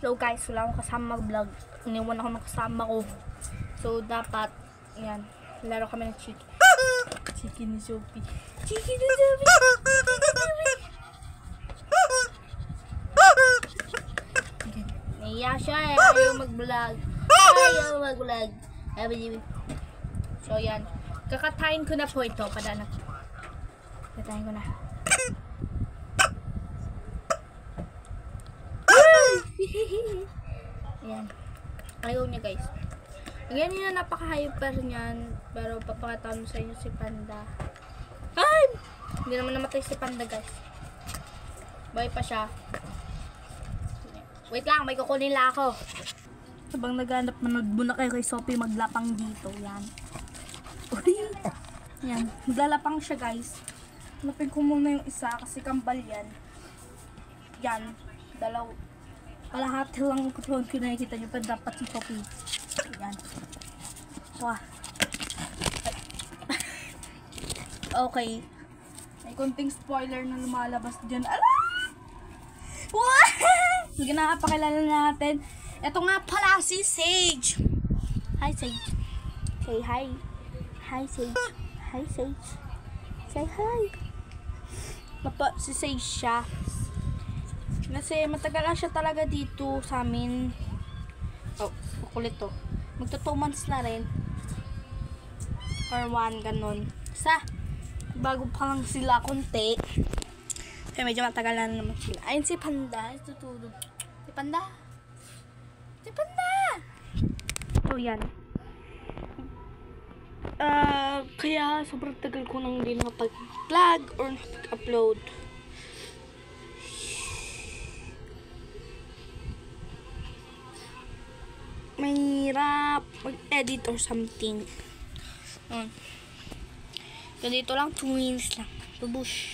So guys, wala akong kasama mag-vlog. Iniwan ako ng kasama ko. So dapat, yan, laro kami ng chicken. Chicken ni Sophie. Chicken ni Sophie. Okay. Naiya siya eh. Ayaw mag-vlog. So yan. Kakatayin ko na po ito. Padaan na. Kakatayin ko na. Ayan. Ayaw niya guys. Ngayon niya napaka-hyper niyan. Pero papakataon sa inyo si Panda. Ay! Hindi naman namatay si Panda guys. Buhay pa siya. Wait lang, may kukunin lang ako. Habang naghanap, manood kayo kay Sophie maglapang dito. Yan. Yan. Maglalapang siya guys. Hanapin ko muna yung isa kasi kambal yan. Yan. Dalaw. Kalahati lang ko nakikita nyo pa dapat si Sophie. Yan. Wah. Okay. May konting spoiler na lumalabas dyan. Alam! Wah! Sige na, pakilala natin. Ito nga pala si Sage. Hi Sage. Say hi. Hi Sage. Hi Sage. Say hi. Si Sage siya. Kasi matagal na siya talaga dito sa amin. Oh, makulit to. Magto 2 months na rin. Or 1, ganun. Bago pa lang sila konti. Kaya medyo matagal na naman sila. Ayun si Panda. Tutulog. Si Panda. Si Panda! So yan. Kaya sobrang tagal ko nang hindi nakapag-vlog or nakapag-upload. Mahirap mag-edit or something. Ganito lang, 2 minutes lang. Babush.